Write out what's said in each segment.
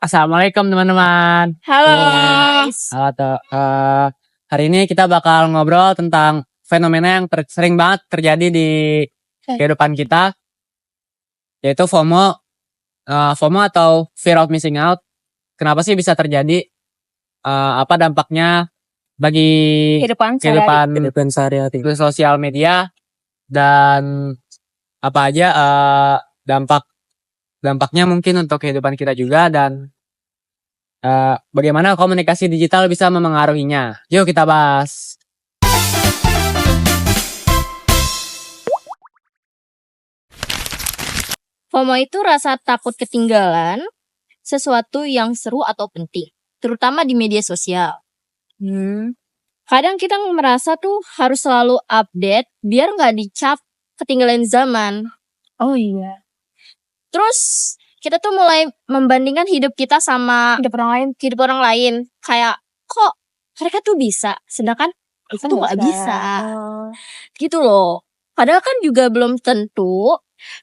Assalamualaikum teman-teman. Halo. Hari ini kita bakal ngobrol tentang fenomena yang sering banget terjadi di kehidupan kita, yaitu FOMO. FOMO atau fear of missing out. Kenapa sih bisa terjadi? Apa dampaknya bagi Kehidupan sehari-hari sosial media, dan apa aja dampaknya mungkin untuk kehidupan kita juga, dan bagaimana komunikasi digital bisa memengaruhinya. Yuk kita bahas. FOMO itu rasa takut ketinggalan sesuatu yang seru atau penting, terutama di media sosial. Kadang kita merasa tuh harus selalu update biar nggak dicap ketinggalan zaman. Oh iya. Terus kita tuh mulai membandingkan hidup kita sama hidup orang lain. Kayak kok mereka tuh bisa, sedangkan aku tuh nggak bisa. Gitu loh. Padahal kan juga belum tentu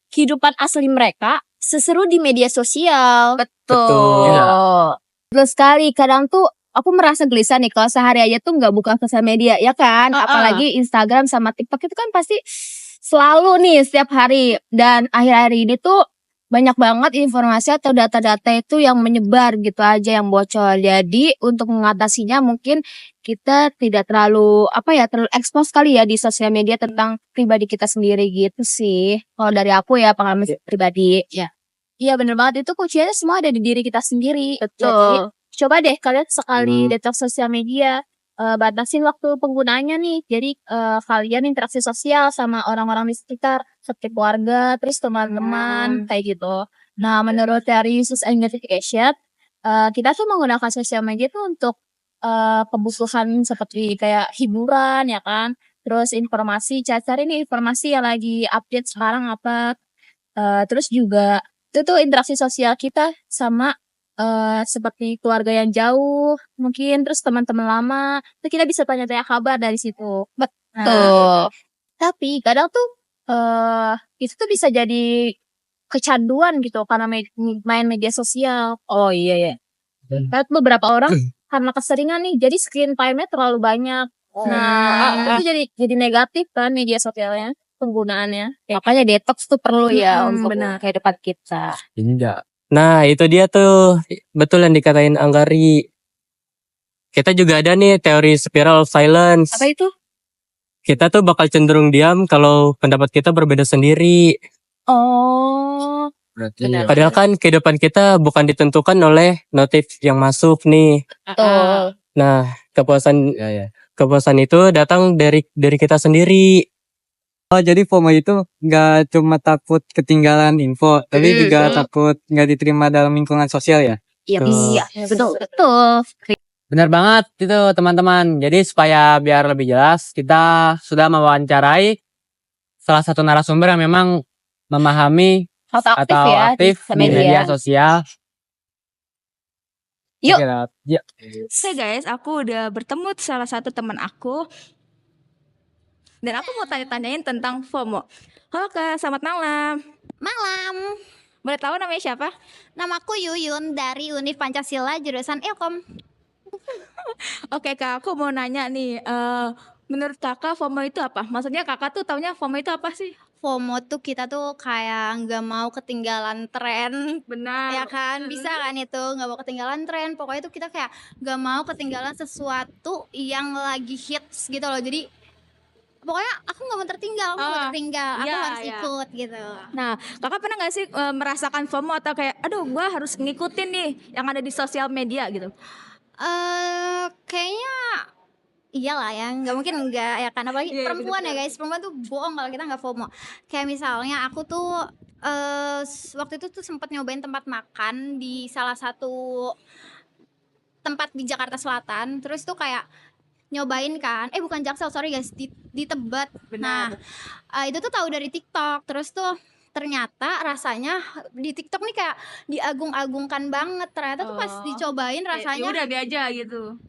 kehidupan asli mereka seseru di media sosial. Betul. Ya. Betul sekali. Kadang tuh aku merasa gelisah nih kalau sehari aja tuh nggak buka sosial media, ya kan? Apalagi Instagram sama TikTok itu kan pasti selalu nih setiap hari. Dan akhir-akhir ini tuh banyak banget informasi atau data-data itu yang menyebar gitu aja, yang bocor. Jadi untuk mengatasinya mungkin kita tidak terlalu terlalu expose kali ya di sosial media tentang pribadi kita sendiri gitu sih. Kalau dari aku ya, pengalaman pribadi. Iya bener banget, itu kuncinya semua ada di diri kita sendiri. Betul. Jadi coba deh kalian sekali detox sosial media, batasin waktu penggunaannya nih. Jadi kalian interaksi sosial sama orang-orang di sekitar, seperti keluarga, terus teman-teman, kayak gitu. Nah, menurut teori use and gamification, kita tuh menggunakan sosial media tuh untuk kebutuhan seperti kayak hiburan, ya kan. Terus informasi, cari nih informasi yang lagi update sekarang apa. Terus juga itu tuh interaksi sosial kita sama seperti keluarga yang jauh mungkin, terus teman-teman lama, itu kita bisa tanya-tanya kabar dari situ. Betul. Tapi kadang tuh itu tuh bisa jadi kecanduan gitu karena main media sosial. Oh iya. Kayak beberapa orang karena keseringan nih, jadi screen time-nya terlalu banyak. Nah, itu jadi negatif kan media sosialnya, penggunaannya. Makanya detox tuh perlu ya untuk benar. kehidupan kita. Nah, itu dia tuh, betul yang dikatain Anggari. Kita juga ada nih teori spiral of silence. Apa itu? Kita tuh bakal cenderung diam kalau pendapat kita berbeda sendiri. Oh, Benar. Padahal kan kehidupan kita bukan ditentukan oleh notif yang masuk nih. Betul. Nah, kepuasan itu datang dari kita sendiri. Oh, jadi FOMO itu nggak cuma takut ketinggalan info, tapi juga takut nggak diterima dalam lingkungan sosial ya? Iya, betul. Benar banget itu teman-teman. Jadi supaya biar lebih jelas, kita sudah mewawancarai salah satu narasumber yang memang memahami Atau aktif di di media sosial. Yuk. Hey guys, aku udah bertemu salah satu teman aku. Dan aku mau tanya-tanyain tentang FOMO. Halo Kak, selamat malam. Malam, Boleh tahu namanya siapa? namaku Yuyun dari Univ Pancasila jurusan Ilkom. Oke Kak, aku mau nanya nih. Menurut kakak FOMO itu apa? Maksudnya kakak tuh taunya FOMO itu apa sih? FOMO tuh kita tuh kayak nggak mau ketinggalan tren, Benar. ya kan? Bisa kan itu nggak mau ketinggalan tren. Pokoknya tuh kita kayak nggak mau ketinggalan sesuatu yang lagi hits gitu loh. Jadi pokoknya aku nggak mau tertinggal, aku harus ikut gitu. Nah, kakak pernah gak sih merasakan FOMO atau kayak, aduh gue harus ngikutin nih yang ada di sosial media gitu? Kayaknya iyalah ya, nggak mungkin enggak ya kan, apalagi perempuan ya guys, perempuan tuh bohong kalau kita nggak FOMO. Kayak misalnya aku tuh waktu itu tuh sempat nyobain tempat makan di salah satu tempat di Jakarta Selatan, terus tuh kayak nyobain kan, bukan Jaksel, sorry guys, di Tebet. Benar. Nah, itu tuh tahu dari TikTok, terus tuh ternyata rasanya di TikTok nih kayak diagung-agungkan banget. Ternyata tuh pas dicobain rasanya udah be aja gitu.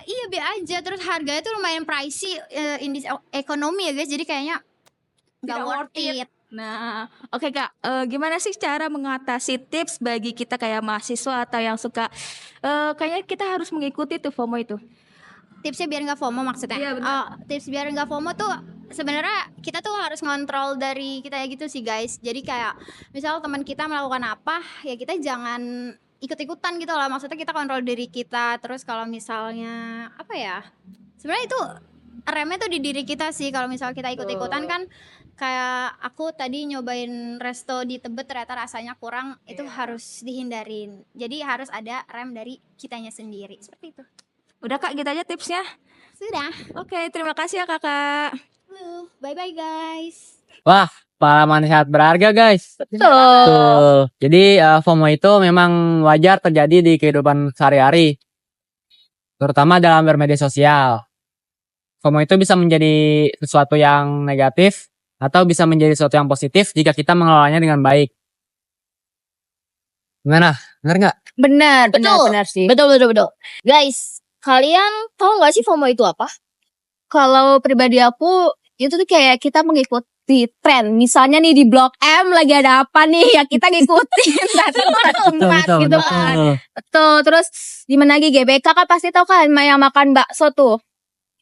iya be aja, terus harganya tuh lumayan pricey in this ekonomi ya guys, jadi kayaknya nggak Tidak worth it. Nah, oke Kak, gimana sih cara mengatasi tips bagi kita kayak mahasiswa atau yang suka kayaknya kita harus mengikuti tuh FOMO itu? Tipsnya biar nggak FOMO maksudnya? Iya, benar. Oh, tips biar nggak FOMO tuh sebenarnya kita tuh harus ngontrol dari kita ya gitu sih guys. Jadi kayak misal teman kita melakukan apa, ya kita jangan ikut-ikutan gitu lah. Maksudnya kita kontrol diri kita. Terus kalau misalnya apa ya? Sebenarnya itu remnya tuh di diri kita sih. Kalau misal kita ikut-ikutan kan kayak aku tadi nyobain resto di Tebet ternyata rasanya kurang, itu harus dihindarin. Jadi harus ada rem dari kitanya sendiri. Seperti itu. Udah Kak, gitu aja tipsnya. Sudah. Oke, terima kasih ya Kakak. Bye bye guys. Wah, pengalaman sehat berharga guys. Betul. Tuh. Jadi FOMO itu memang wajar terjadi di kehidupan sehari-hari, terutama dalam bermedia sosial. FOMO itu bisa menjadi sesuatu yang negatif atau bisa menjadi sesuatu yang positif jika kita mengelolanya dengan baik. Gimana? Benar nggak? Benar, Betul. benar sih. Betul. Guys, kalian tahu nggak sih FOMO itu apa? Kalau pribadi aku itu tuh kayak kita mengikuti tren. Misalnya nih di Blok M lagi ada apa nih, ya kita ngikutin satu tempat gitu kan. Betul. Terus di mana lagi GBK kan pasti tahu kan yang makan bakso tuh.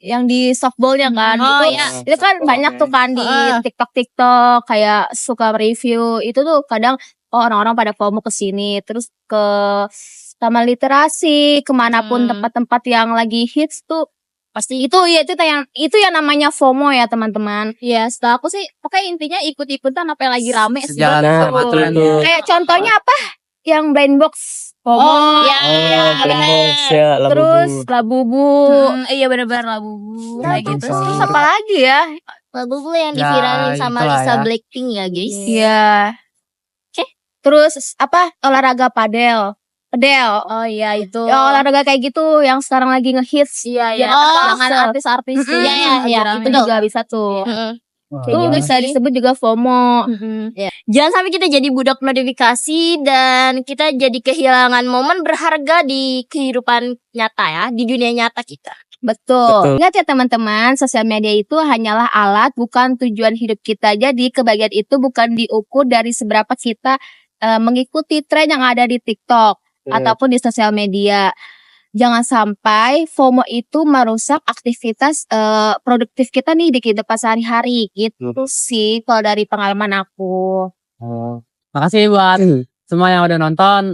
Yang di softballnya kan. Oh, itu, iya. itu kan banyak tuh kan di TikTok kayak suka review. Itu tuh kadang orang-orang pada FOMO ke sini. Terus ke Taman Literasi, kemanapun tempat-tempat yang lagi hits tuh pasti itu ya itu yang namanya FOMO ya teman-teman. Ya, setahu aku sih pokoknya intinya ikut-ikutan apa yang lagi rame sih. Sejalan sama Betul. tren tuh. Kayak contohnya apa? Yang Blind Box FOMO. Oh, ya. Terus Labubu. Iya benar-benar Labubu kayak gitu sih. Terus apa lagi ya? Labubu yang Ya, diviralin sama itulah Lisa ya. Blackpink ya, guys. Iya. Terus apa? Olahraga padel. Oh iya itu. Ya, olahraga kayak gitu yang sekarang lagi ngehits. Iya. Biar Oh, jangan artis-artis tuh. Iya, Itu juga bisa tuh. Wah, Itu gitu bisa sih. disebut juga FOMO. Jangan sampai kita jadi budak notifikasi dan kita jadi kehilangan momen berharga di kehidupan nyata ya, di dunia nyata kita. Betul. Ingat ya teman-teman, sosial media itu hanyalah alat, bukan tujuan hidup kita. Jadi kebahagiaan itu bukan diukur dari seberapa kita mengikuti tren yang ada di TikTok ataupun di sosial media. Jangan sampai FOMO itu merusak aktivitas produktif kita nih di kehidupan sehari-hari. Gitu sih kalau dari pengalaman aku. Makasih buat semua yang udah nonton.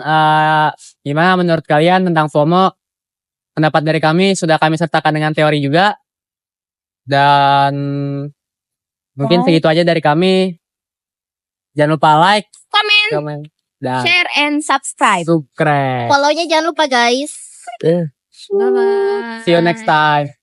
Gimana menurut kalian tentang FOMO? Pendapat dari kami sudah kami sertakan dengan teori juga. Dan mungkin segitu aja dari kami. Jangan lupa like, Komen, dan share, and subscribe. subscribe. Follow-nya jangan lupa guys. Bye-bye. See you next time.